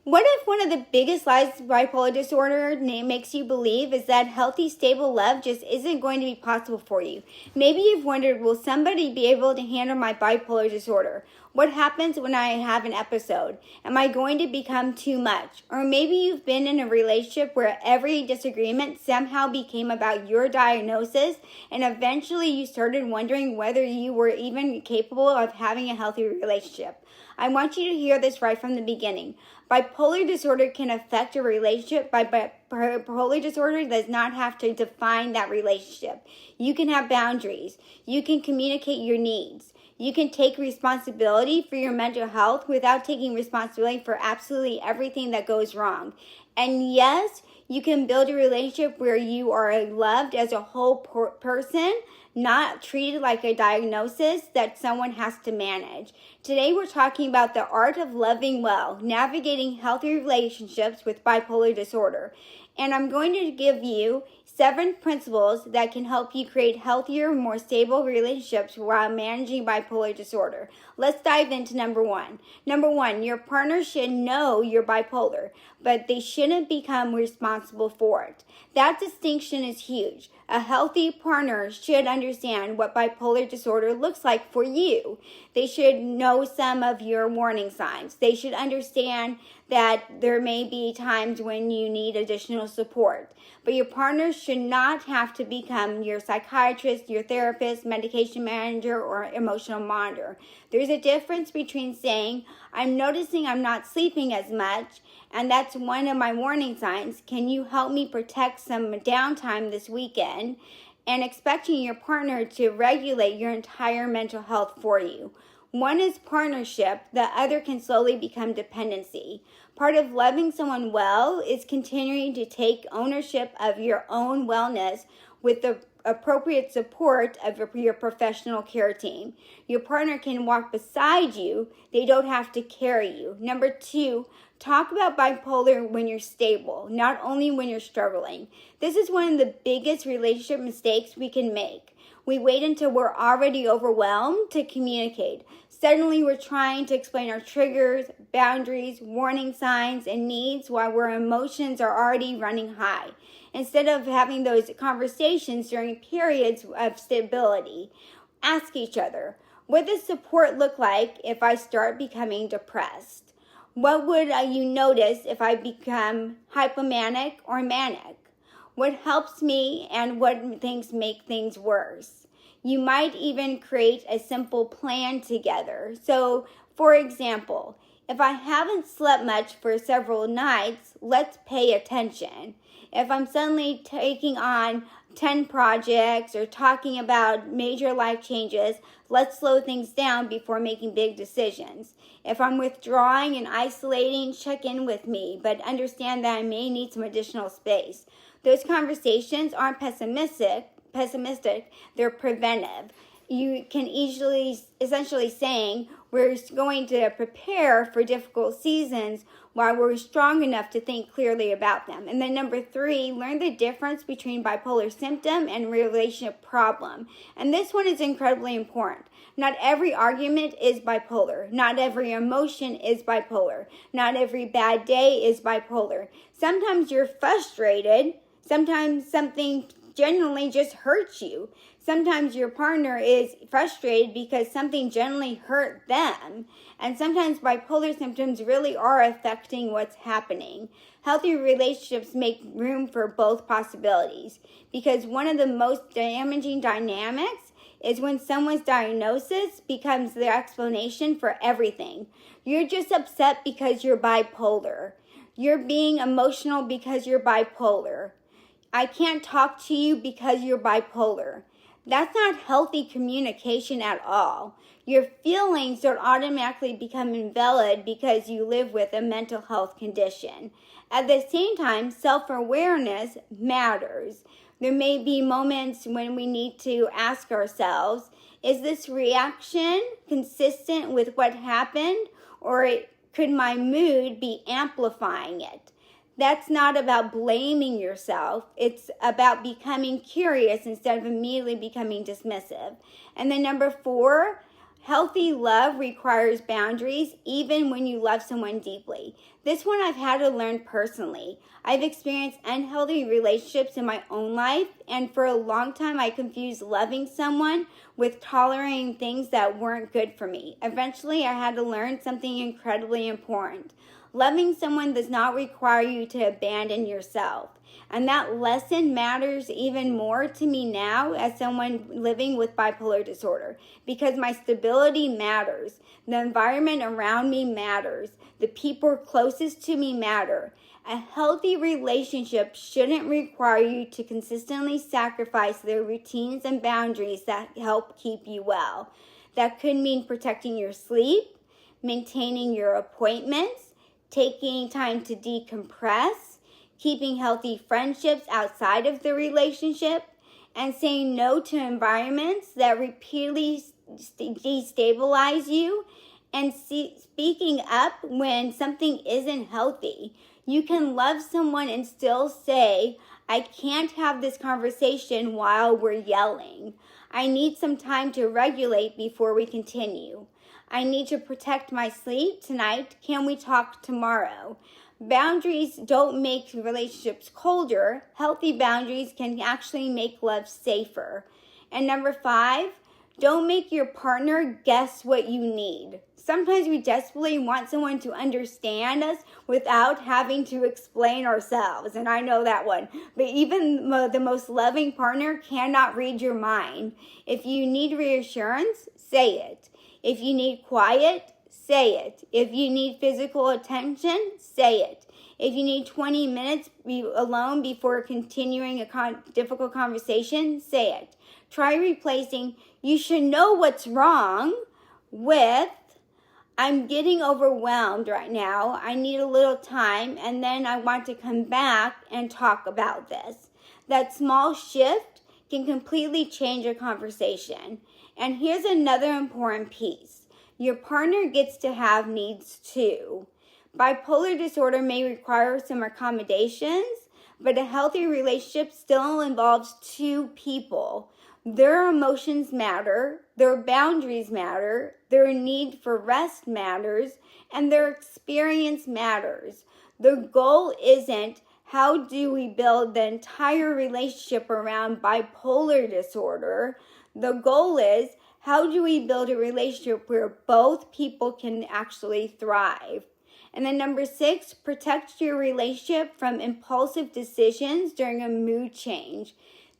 What if one of the biggest lies bipolar disorder makes you believe is that healthy, stable love just isn't going to be possible for you? Maybe you've wondered, will somebody be able to handle my bipolar disorder? What happens when I have an episode? Am I going to become too much? Or maybe you've been in a relationship where every disagreement somehow became about your diagnosis, and eventually you started wondering whether you were even capable of having a healthy relationship. I want you to hear this right from the beginning. Bipolar disorder can affect a relationship, but bipolar disorder does not have to define that relationship. You can have boundaries. You can communicate your needs. You can take responsibility for your mental health without taking responsibility for absolutely everything that goes wrong. And yes, you can build a relationship where you are loved as a whole person, not treated like a diagnosis that someone has to manage. Today we're talking about the art of loving well, navigating healthy relationships with bipolar disorder. And I'm going to give you 7 principles that can help you create healthier, more stable relationships while managing bipolar disorder. Let's dive into number 1. Number 1, your partner should know you're bipolar, but they shouldn't become responsible for it. That distinction is huge. A healthy partner should understand what bipolar disorder looks like for you. They should know some of your warning signs. They should understand that there may be times when you need additional support. But your partner should not have to become your psychiatrist, your therapist, medication manager, or emotional monitor. There's a difference between saying, I'm noticing I'm not sleeping as much, and that's one of my warning signs. Can you help me protect some downtime this weekend? And expecting your partner to regulate your entire mental health for you. One is partnership, the other can slowly become dependency. Part of loving someone well is continuing to take ownership of your own wellness with the appropriate support of your professional care team. Your partner can walk beside you. They don't have to carry you. Number 2, talk about bipolar when you're stable, not only when you're struggling. This is one of the biggest relationship mistakes we can make. We wait until we're already overwhelmed to communicate. Suddenly, we're trying to explain our triggers, boundaries, warning signs, and needs while our emotions are already running high. Instead of having those conversations during periods of stability, ask each other, what does support look like if I start becoming depressed? What would you notice if I become hypomanic or manic? What helps me and what things make things worse? You might even create a simple plan together. So, for example, if I haven't slept much for several nights, let's pay attention. If I'm suddenly taking on 10 projects or talking about major life changes, let's slow things down before making big decisions. If I'm withdrawing and isolating, check in with me, but understand that I may need some additional space. Those conversations aren't pessimistic, they're preventive. You can essentially saying, we're going to prepare for difficult seasons while we're strong enough to think clearly about them. And then number 3, learn the difference between bipolar symptom and relationship problem. And this one is incredibly important. Not every argument is bipolar. Not every emotion is bipolar. Not every bad day is bipolar. Sometimes you're frustrated. Sometimes something genuinely just hurts you. Sometimes your partner is frustrated because something genuinely hurt them. And sometimes bipolar symptoms really are affecting what's happening. Healthy relationships make room for both possibilities, because one of the most damaging dynamics is when someone's diagnosis becomes the explanation for everything. You're just upset because you're bipolar. You're being emotional because you're bipolar. I can't talk to you because you're bipolar. That's not healthy communication at all. Your feelings don't automatically become invalid because you live with a mental health condition. At the same time, self-awareness matters. There may be moments when we need to ask ourselves, is this reaction consistent with what happened, or could my mood be amplifying it? That's not about blaming yourself. It's about becoming curious instead of immediately becoming dismissive. And then number 4, healthy love requires boundaries even when you love someone deeply. This one I've had to learn personally. I've experienced unhealthy relationships in my own life, and for a long time I confused loving someone with tolerating things that weren't good for me. Eventually I had to learn something incredibly important. Loving someone does not require you to abandon yourself. And that lesson matters even more to me now as someone living with bipolar disorder, because my stability matters. The environment around me matters. The people closest to me matter. A healthy relationship shouldn't require you to consistently sacrifice the routines and boundaries that help keep you well. That could mean protecting your sleep, maintaining your appointments, taking time to decompress, keeping healthy friendships outside of the relationship, and saying no to environments that repeatedly destabilize you, and speaking up when something isn't healthy. You can love someone and still say, I can't have this conversation while we're yelling. I need some time to regulate before we continue. I need to protect my sleep tonight. Can we talk tomorrow? Boundaries don't make relationships colder. Healthy boundaries can actually make love safer. And number 5, don't make your partner guess what you need. Sometimes we desperately want someone to understand us without having to explain ourselves, and I know that one. But even the most loving partner cannot read your mind. If you need reassurance, say it. If you need quiet, say it. If you need physical attention, say it. If you need 20 minutes alone before continuing a difficult conversation, say it. Try replacing, you should know what's wrong, with, I'm getting overwhelmed right now. I need a little time, and then I want to come back and talk about this. That small shift can completely change a conversation. And here's another important piece. Your partner gets to have needs too. Bipolar disorder may require some accommodations, but a healthy relationship still involves 2 people. Their emotions matter, their boundaries matter, their need for rest matters, and their experience matters. The goal isn't how do we build the entire relationship around bipolar disorder. The goal is how do we build a relationship where both people can actually thrive. And then number 6, protect your relationship from impulsive decisions during a mood change.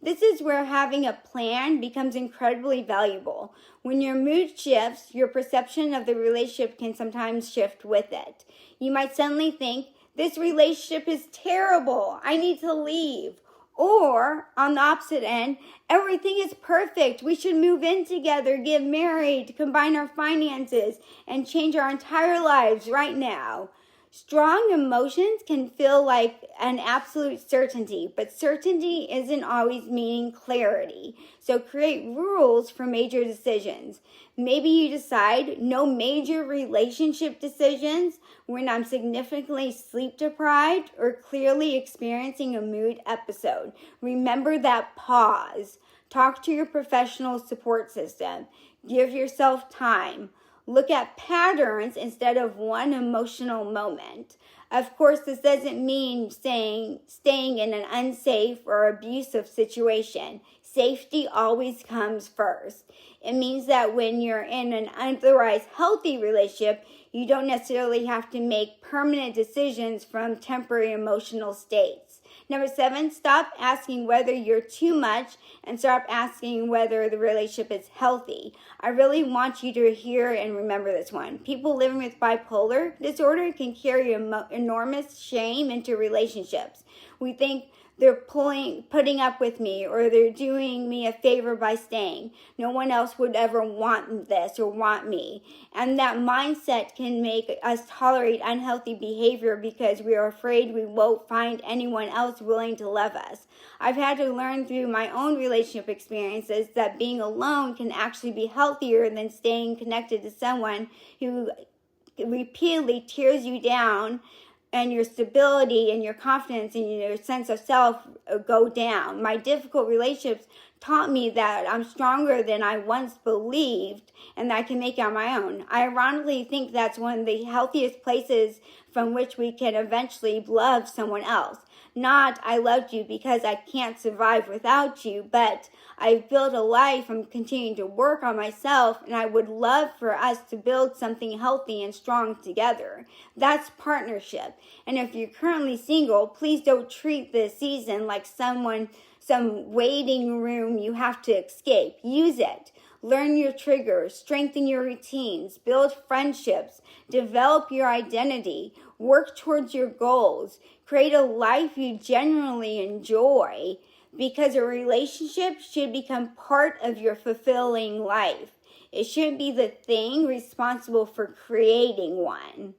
This is where having a plan becomes incredibly valuable. When your mood shifts, your perception of the relationship can sometimes shift with it. You might suddenly think, this relationship is terrible, I need to leave. Or, on the opposite end, everything is perfect, we should move in together, get married, combine our finances, and change our entire lives right now. Strong emotions can feel like an absolute certainty, but certainty isn't always meaning clarity. So create rules for major decisions. Maybe you decide no major relationship decisions when I'm significantly sleep deprived or clearly experiencing a mood episode. Remember that pause. Talk to your professional support system. Give yourself time. Look at patterns instead of one emotional moment. Of course, this doesn't mean staying in an unsafe or abusive situation. Safety always comes first. It means that when you're in an otherwise healthy relationship, you don't necessarily have to make permanent decisions from temporary emotional states. Number 7, stop asking whether you're too much and start asking whether the relationship is healthy. I really want you to hear and remember this one. People living with bipolar disorder can carry enormous shame into relationships. We think they're putting up with me, or they're doing me a favor by staying. No one else would ever want this or want me. And that mindset can make us tolerate unhealthy behavior because we are afraid we won't find anyone else willing to love us. I've had to learn through my own relationship experiences that being alone can actually be healthier than staying connected to someone who repeatedly tears you down and your stability and your confidence and your sense of self go down. My difficult relationships taught me that I'm stronger than I once believed and that I can make it on my own. I ironically think that's one of the healthiest places from which we can eventually love someone else. Not, I loved you because I can't survive without you, but I've built a life, I'm continuing to work on myself, and I would love for us to build something healthy and strong together. That's partnership. And if you're currently single, please don't treat this season like some waiting room you have to escape. Use it. Learn your triggers, strengthen your routines, build friendships, develop your identity, work towards your goals, create a life you genuinely enjoy, because a relationship should become part of your fulfilling life. It shouldn't be the thing responsible for creating one.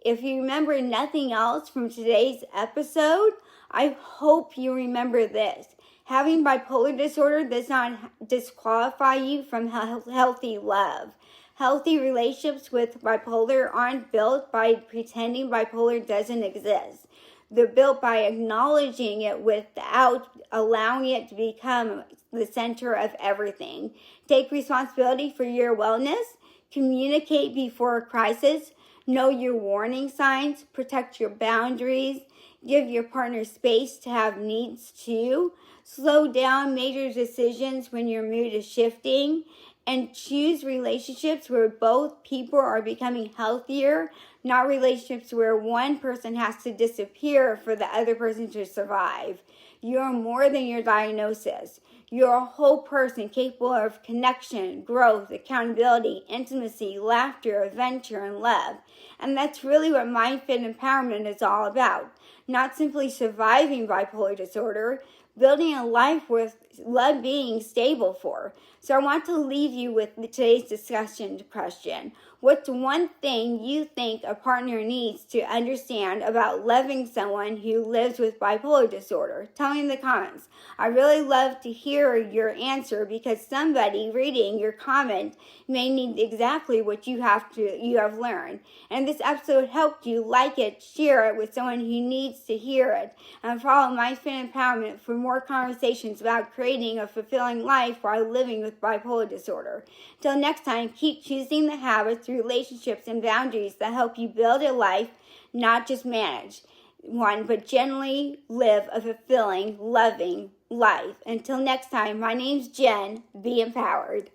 If you remember nothing else from today's episode, I hope you remember this. Having bipolar disorder does not disqualify you from healthy love. Healthy relationships with bipolar aren't built by pretending bipolar doesn't exist. They're built by acknowledging it without allowing it to become the center of everything. Take responsibility for your wellness. Communicate before a crisis. Know your warning signs. Protect your boundaries. Give your partner space to have needs too. Slow down major decisions when your mood is shifting. And choose relationships where both people are becoming healthier, not relationships where one person has to disappear for the other person to survive. You're more than your diagnosis. You're a whole person capable of connection, growth, accountability, intimacy, laughter, adventure, and love. And that's really what MindFit Empowerment is all about. Not simply surviving bipolar disorder, building a life worth love being stable for. So I want to leave you with today's discussion question. What's one thing you think a partner needs to understand about loving someone who lives with bipolar disorder? Tell me in the comments. I really love to hear your answer because somebody reading your comment may need exactly what you have learned. And if this episode helped you, like it, share it with someone who needs to hear it, and follow MindFit Empowerment for more conversations about creating a fulfilling life while living with bipolar disorder. Till next time, keep choosing the habits, relationships, and boundaries that help you build a life, not just manage one, but generally live a fulfilling, loving life. Until next time, my name's Jen. Be empowered.